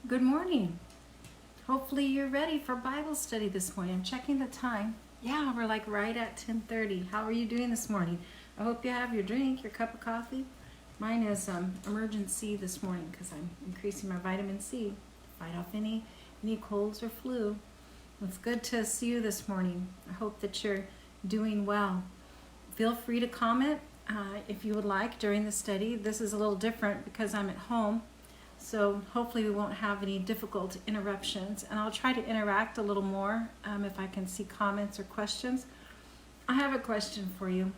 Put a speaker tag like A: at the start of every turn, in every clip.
A: Good morning. Hopefully you're ready for Bible study this morning. I'm checking the time. Yeah, we're like right at 10:30. How are you doing this morning? I hope you have your drink, your cup of coffee. Mine is emergency this morning because I'm increasing my vitamin C to fight off any colds or flu. It's good to see you this morning. I hope that you're doing well. Feel free to comment if you would like during the study. This is a little different because I'm at home. So hopefully we won't have any difficult interruptions, and I'll try to interact a little more if I can see comments or questions. I have a question for you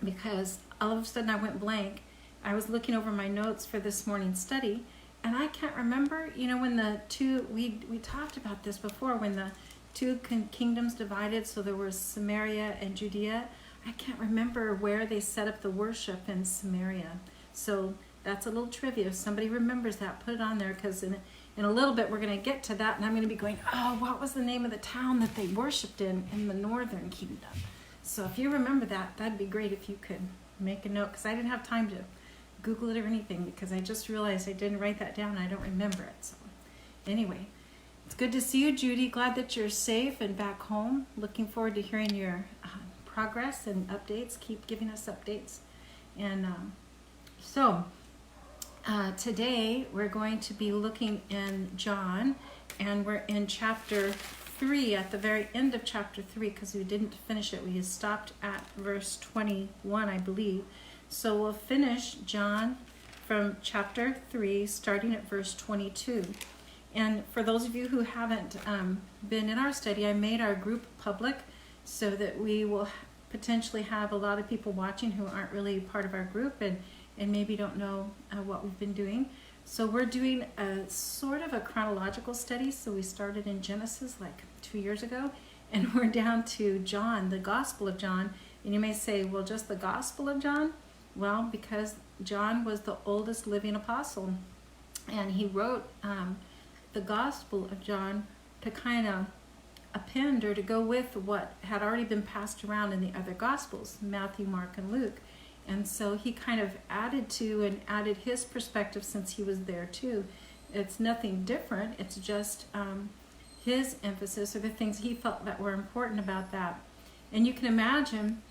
A: because all of a sudden I went blank. I was looking over my notes for this morning's study, and I can't remember, when the two, we talked about this before, when the two kingdoms divided, so there was Samaria and Judea. I can't remember where they set up the worship in Samaria. So that's a little trivia. If somebody remembers that, put it on there, because in a little bit we're going to get to that, and I'm going to be going, oh, what was the name of the town that they worshipped in the northern kingdom? So if you remember that, that'd be great if you could make a note, because I didn't have time to Google it or anything, because I just realized I didn't write that down. I don't remember it. So anyway, it's good to see you, Judy. Glad that you're safe and back home. Looking forward to hearing your progress and updates. Keep giving us updates. And today we're going to be looking in John, and we're in chapter 3, at the very end of chapter 3, because we didn't finish it. We stopped at verse 21, I believe. So we'll finish John from chapter 3, starting at verse 22. And for those of you who haven't been in our study, I made our group public so that we will potentially have a lot of people watching who aren't really part of our group and maybe don't know what we've been doing. So we're doing a sort of a chronological study. So we started in Genesis like 2 years ago, and we're down to John, the Gospel of John. And you may say, well, just the Gospel of John? Well, because John was the oldest living apostle, and he wrote the Gospel of John to kind of append or to go with what had already been passed around in the other Gospels, Matthew, Mark, and Luke. And so he kind of added to and added his perspective since he was there too. It's nothing different. It's just his emphasis or the things he felt that were important about that. And you can imagine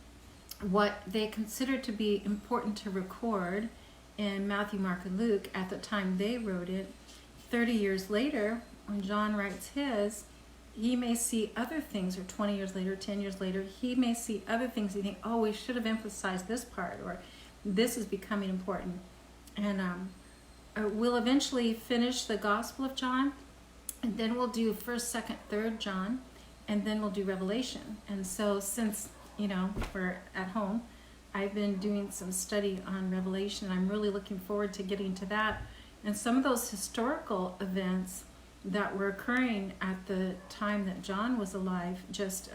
A: what they considered to be important to record in Matthew, Mark, and Luke at the time they wrote it. 30 years later, when John writes his, he may see other things, or 20 years later, 10 years later, he may see other things and think, oh, we should have emphasized this part, or this is becoming important. And we'll eventually finish the Gospel of John, and then we'll do 1st, 2nd, 3rd John, and then we'll do Revelation. And so since, we're at home, I've been doing some study on Revelation. I'm really looking forward to getting to that. And some of those historical events that were occurring at the time that John was alive, just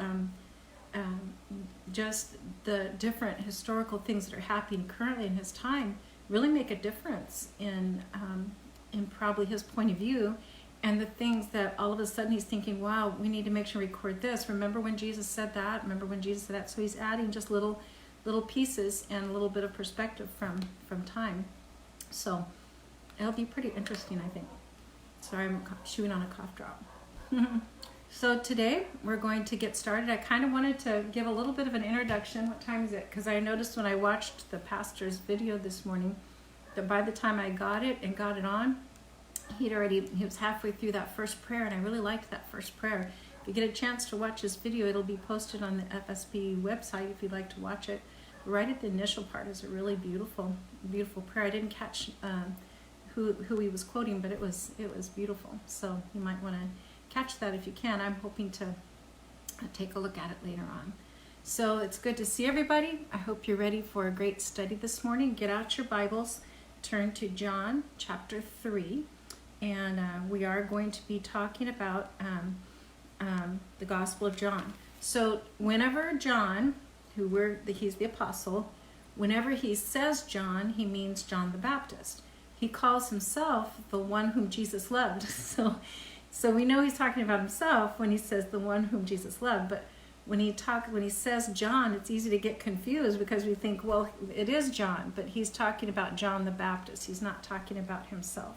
A: the different historical things that are happening currently in his time really make a difference in probably his point of view, and the things that all of a sudden he's thinking, wow, we need to make sure we record this. Remember when Jesus said that? Remember when Jesus said that? So he's adding just little pieces and a little bit of perspective from time. So it'll be pretty interesting, I think. Sorry, I'm chewing on a cough drop. So today we're going to get started. I kind of wanted to give a little bit of an introduction. What time is it? Because I noticed when I watched the pastor's video this morning that by the time I got it on, he was halfway through that first prayer, and I really liked that first prayer. If you get a chance to watch this video, it'll be posted on the FSB website if you'd like to watch it. Right at the initial part is a really beautiful prayer. I didn't catch who he was quoting, but it was beautiful. So you might want to catch that if you can. I'm hoping to take a look at it later on. So it's good to see everybody. I hope you're ready for a great study this morning. Get out your Bibles, turn to John chapter 3, and we are going to be talking about the Gospel of John. So whenever John, he's the apostle, whenever he says John, he means John the Baptist. He calls himself the one whom Jesus loved. So we know he's talking about himself when he says the one whom Jesus loved. But when he says John, it's easy to get confused because we think, well, it is John, but he's talking about John the Baptist. He's not talking about himself.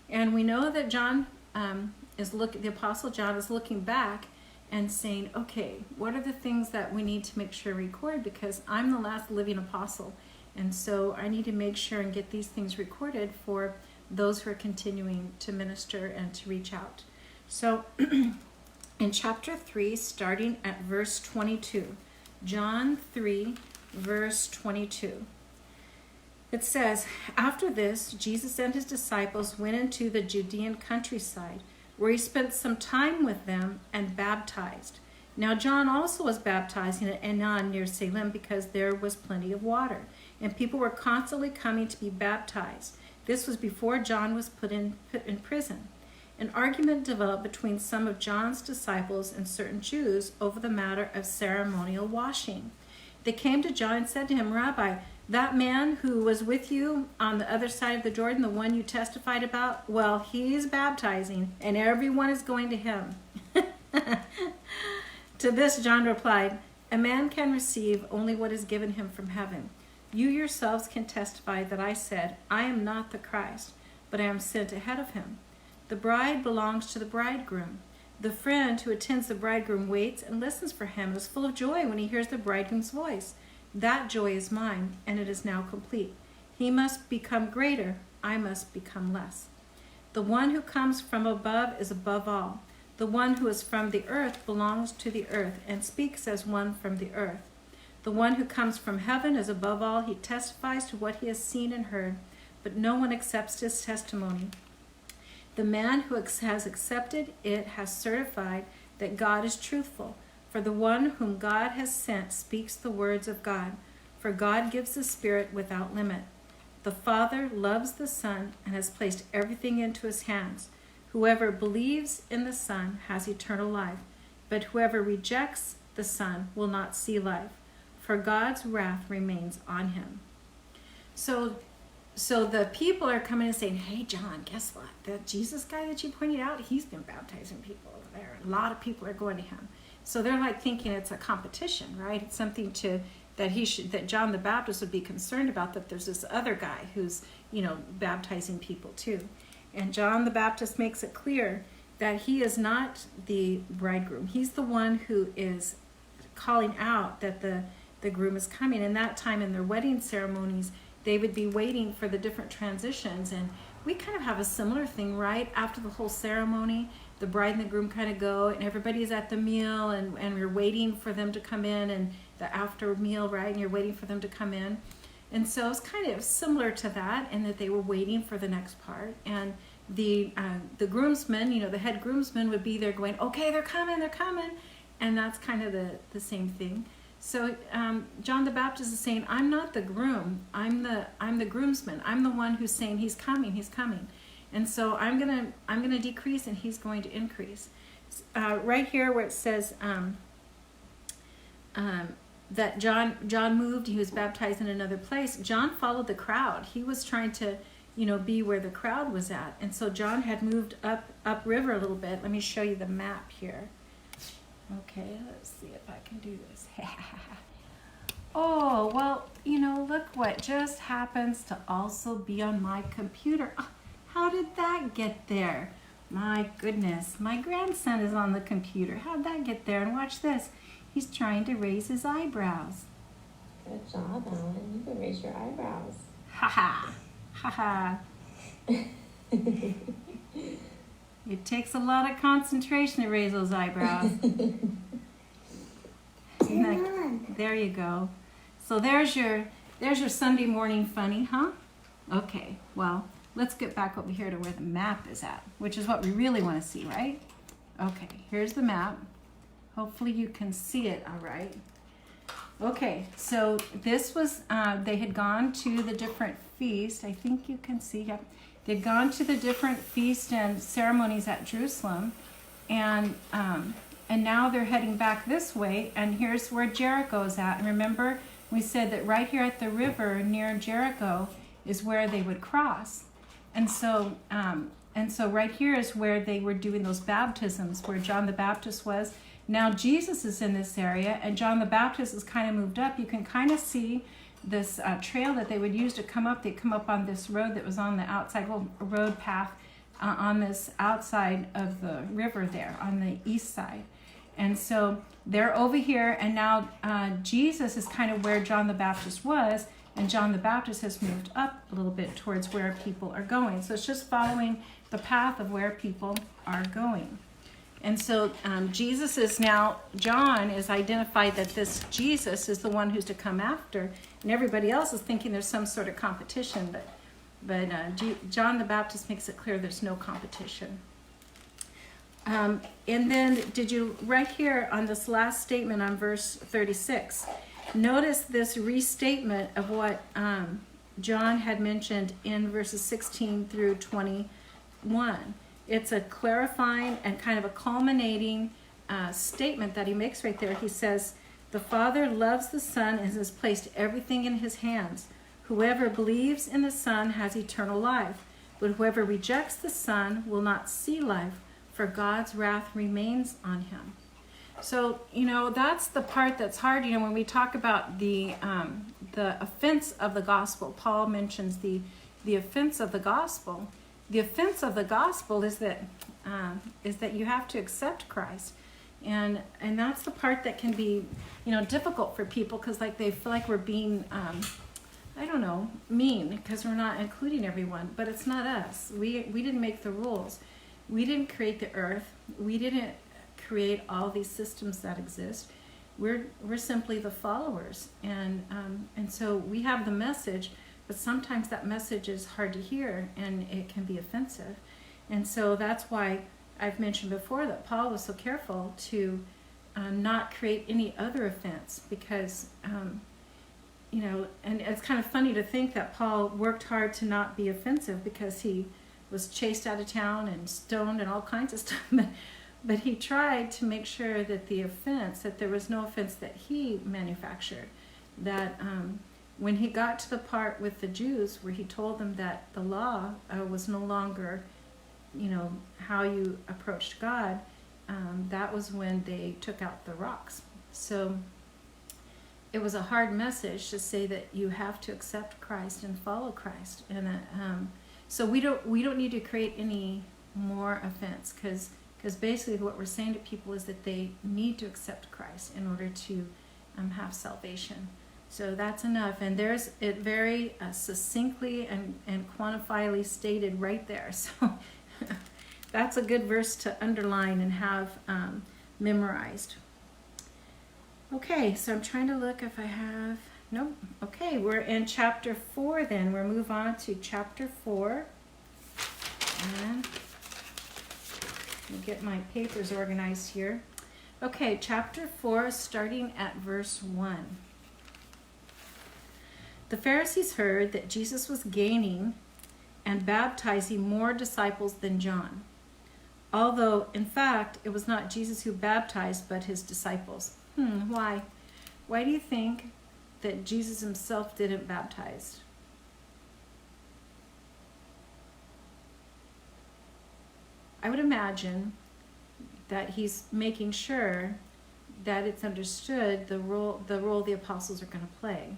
A: And we know that John the Apostle John is looking back and saying, okay, what are the things that we need to make sure record, because I'm the last living apostle, and so I need to make sure and get these things recorded for those who are continuing to minister and to reach out. So in chapter 3, starting at verse 22, John 3, verse 22, it says, after this, Jesus and his disciples went into the Judean countryside, where he spent some time with them and baptized. Now John also was baptizing at Enon near Salem, because there was plenty of water, and people were constantly coming to be baptized. This was before John was put in prison. An argument developed between some of John's disciples and certain Jews over the matter of ceremonial washing. They came to John and said to him, Rabbi, that man who was with you on the other side of the Jordan, the one you testified about, well, he's baptizing, and everyone is going to him. To this John replied, a man can receive only what is given him from heaven. You yourselves can testify that I said, I am not the Christ, but I am sent ahead of him. The bride belongs to the bridegroom. The friend who attends the bridegroom waits and listens for him and is full of joy when he hears the bridegroom's voice. That joy is mine, and it is now complete. He must become greater, I must become less. The one who comes from above is above all. The one who is from the earth belongs to the earth and speaks as one from the earth. The one who comes from heaven is above all. He testifies to what he has seen and heard, but no one accepts his testimony. The man who has accepted it has certified that God is truthful. For the one whom God has sent speaks the words of God, for God gives the Spirit without limit. The Father loves the Son and has placed everything into his hands. Whoever believes in the Son has eternal life, but whoever rejects the Son will not see life, for God's wrath remains on him. So the people are coming and saying, hey, John, guess what? That Jesus guy that you pointed out, he's been baptizing people over there. A lot of people are going to him. So they're like thinking it's a competition, right? It's something that John the Baptist would be concerned about, that there's this other guy who's, baptizing people too. And John the Baptist makes it clear that he is not the bridegroom. He's the one who is calling out that the groom is coming. And that time in their wedding ceremonies, they would be waiting for the different transitions. And we kind of have a similar thing, right? After the whole ceremony, the bride and the groom kind of go, and everybody's at the meal, and we're waiting for them to come in, and the after meal, right? And you're waiting for them to come in. And so it's kind of similar to that, in that they were waiting for the next part. And the groomsmen, the head groomsmen would be there going, okay, they're coming. And that's kind of the same thing. So John the Baptist is saying, I'm not the groom. I'm the groomsman. I'm the one who's saying he's coming. And so I'm gonna decrease and he's going to increase. Right here where it says that John moved, he was baptized in another place. John followed the crowd. He was trying to, be where the crowd was at. And so John had moved up river a little bit. Let me show you the map here. Okay, let's see if I can do this. Oh, well, look what just happens to also be on my computer. Oh, how did that get there? My goodness, my grandson is on the computer. How'd that get there? And watch this. He's trying to raise his eyebrows.
B: Good job, Ellen. You can raise your eyebrows.
A: Ha ha. Ha ha. It takes a lot of concentration to raise those eyebrows. There you go. So there's your Sunday morning funny, huh? Okay, well, let's get back over here to where the map is at, which is what we really want to see, right? Okay, here's the map. Hopefully you can see it all right. Okay, so this was, they had gone to the different feasts. I think you can see, yep. They'd gone to the different feasts and ceremonies at Jerusalem, and now they're heading back this way, and here's where Jericho's at. And remember, we said that right here at the river near Jericho is where they would cross. And so right here is where they were doing those baptisms, where John the Baptist was. Now Jesus is in this area, and John the Baptist is kind of moved up. You can kind of see this trail that they would use to come up. They'd come up on this road that was on the outside, road path on this outside of the river there on the east side. And so they're over here, and now Jesus is kind of where John the Baptist was, and John the Baptist has moved up a little bit towards where people are going. So it's just following the path of where people are going. And so Jesus is now, John is identified that this Jesus is the one who's to come after, and everybody else is thinking there's some sort of competition, but John the Baptist makes it clear there's no competition. And then did you, right here on this last statement on verse 36, notice this restatement of what John had mentioned in verses 16 through 21. It's a clarifying and kind of a culminating statement that he makes right there. He says, the Father loves the Son and has placed everything in his hands. Whoever believes in the Son has eternal life, but whoever rejects the Son will not see life, for God's wrath remains on him. So, that's the part that's hard. When we talk about the offense of the gospel, Paul mentions the offense of the gospel. The offense of the gospel is that you have to accept Christ, and that's the part that can be difficult for people, because they feel like we're being mean because we're not including everyone. But it's not us. We didn't make the rules. We didn't create the earth. We didn't create all these systems that exist. We're simply the followers, and so we have the message, but sometimes that message is hard to hear and it can be offensive. And so that's why I've mentioned before that Paul was so careful to not create any other offense, because and it's kind of funny to think that Paul worked hard to not be offensive, because he was chased out of town and stoned and all kinds of stuff. But he tried to make sure that that there was no offense that he manufactured. That when he got to the part with the Jews where he told them that the law was no longer, how you approached God, that was when they took out the rocks. So it was a hard message to say that you have to accept Christ and follow Christ. And so we don't need to create any more offense, because basically what we're saying to people is that they need to accept Christ in order to have salvation. So that's enough. And there's it very succinctly and quantifiably stated right there. So that's a good verse to underline and have memorized. Okay, so I'm trying to look if I have... Nope. Okay, we're in chapter 4 then. We'll move on to chapter 4. And let me get my papers organized here. Okay, chapter 4, starting at verse 1. The Pharisees heard that Jesus was gaining and baptizing more disciples than John, although, in fact, it was not Jesus who baptized, but his disciples. Why? Why do you think that Jesus himself didn't baptize? I would imagine that he's making sure that it's understood the role the apostles are going to play.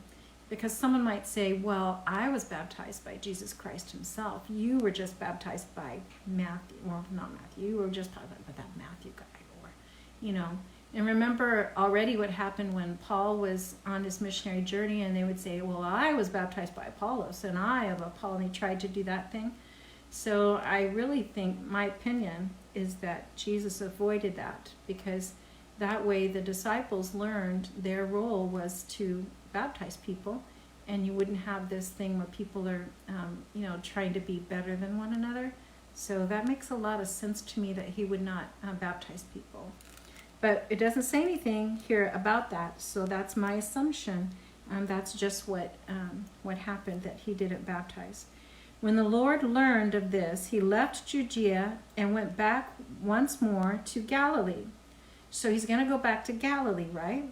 A: Because someone might say, well, I was baptized by Jesus Christ himself. You were just baptized by Matthew. Well, not Matthew. You were just baptized by that Matthew guy. And remember already what happened when Paul was on his missionary journey, and they would say, well, I was baptized by Apollos, and I of Apollo, and he tried to do that thing. So I really think, my opinion is that Jesus avoided that, because that way the disciples learned their role was to baptize people, and you wouldn't have this thing where people are, trying to be better than one another. So that makes a lot of sense to me that he would not baptize people. But it doesn't say anything here about that, so that's my assumption. That's just what happened, that he didn't baptize. When the Lord learned of this, he left Judea and went back once more to Galilee. So he's going to go back to Galilee, right?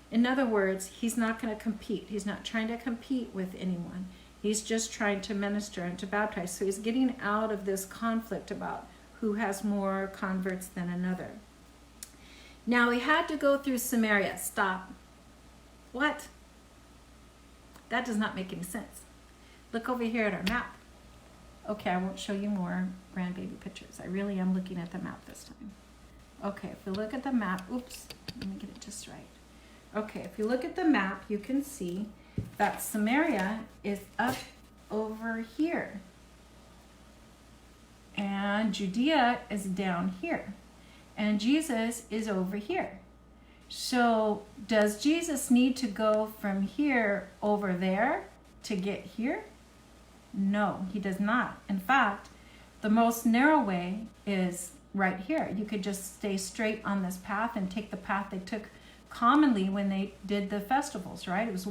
A: In other words, he's not going to compete. He's not trying to compete with anyone. He's just trying to minister and to baptize. So he's getting out of this conflict about who has more converts than another. Now he had to go through Samaria. Stop. What? That does not make any sense. Look over here at our map. Okay, I won't show you more grandbaby pictures. I really am looking at the map this time. Okay, if you look at the map, oops, let me get it just right. Okay, if you look at the map, you can see that Samaria is up over here. And Judea is down here. And Jesus is over here. So does Jesus need to go from here over there to get here? No, he does not. In fact, the most narrow way is right here. You could just stay straight on this path and take the path they took commonly when they did the festivals, right? It was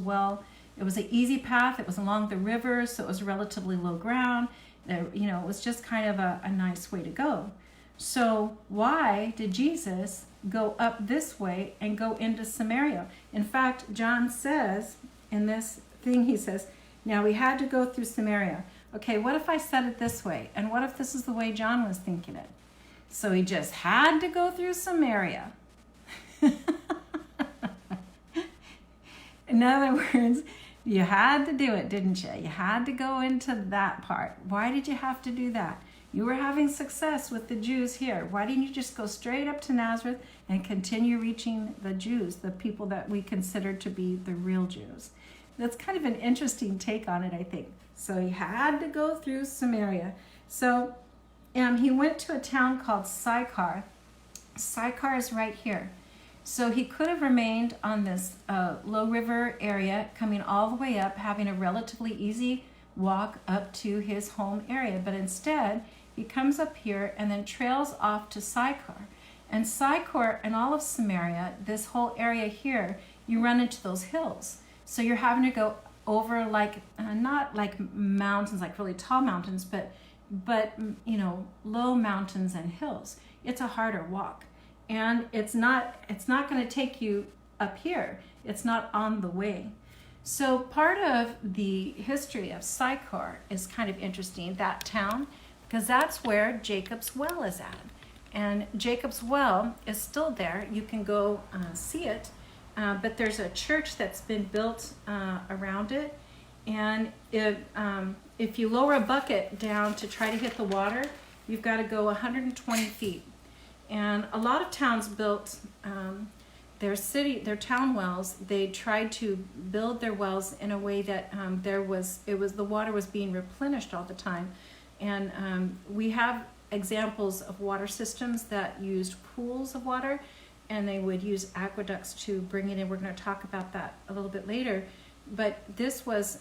A: an easy path. It was along the river, so it was relatively low ground. It was just kind of a nice way to go. So why did Jesus go up this way and go into Samaria? In fact, John says in this thing, he says, now we had to go through Samaria. Okay, what if I said it this way? And what if this is the way John was thinking it? So he just had to go through Samaria. In other words, you had to do it, didn't you? You had to go into that part. Why did you have to do that? You were having success with the Jews here. Why didn't you just go straight up to Nazareth and continue reaching the Jews, the people that we consider to be the real Jews? That's kind of an interesting take on it, I think. So he had to go through Samaria. So he went to a town called Sychar. Sychar is right here. So he could have remained on this low river area, coming all the way up, having a relatively easy walk up to his home area. But instead, he comes up here and then trails off to Sychar. And Sychar and all of Samaria, this whole area here, you run into those hills. So you're having to go over not like mountains, like really tall mountains, but low mountains and hills. It's a harder walk. And it's not going to take you up here. It's not on the way. So part of the history of Sychar is kind of interesting, that town, because that's where Jacob's well is at. And Jacob's well is still there. You can go see it. But there's a church that's been built around it. And if you lower a bucket down to try to hit the water, you've got to go 120 feet. And a lot of towns built their town wells. They tried to build their wells in a way that the water was being replenished all the time. And we have examples of water systems that used pools of water, and they would use aqueducts to bring it in. We're going to talk about that a little bit later. But this was,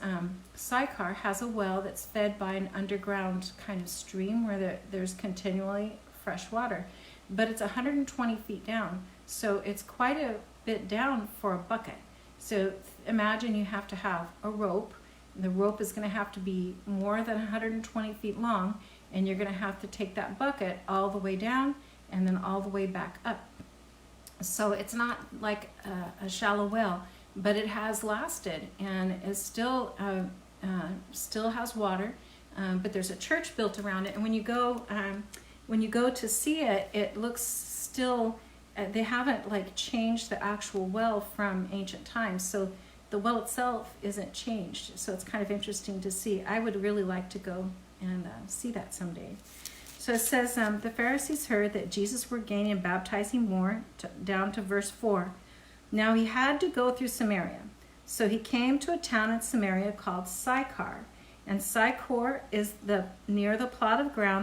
A: Sychar has a well that's fed by an underground kind of stream where there's continually fresh water. But it's 120 feet down, so it's quite a bit down for a bucket. So imagine you have to have a rope. The rope is going to have to be more than 120 feet long, and you're going to have to take that bucket all the way down and then all the way back up. So it's not like a shallow well, but it has lasted and is still has water. But there's a church built around it, and when you go to see it, it looks still. They haven't changed the actual well from ancient times, so the well itself isn't changed. So it's kind of interesting to see. I would really like to go and see that someday. So it says, the Pharisees heard that Jesus were gaining and baptizing more, down to verse 4. Now he had to go through Samaria. So he came to a town in Samaria called Sychar. And Sychar is near the plot of ground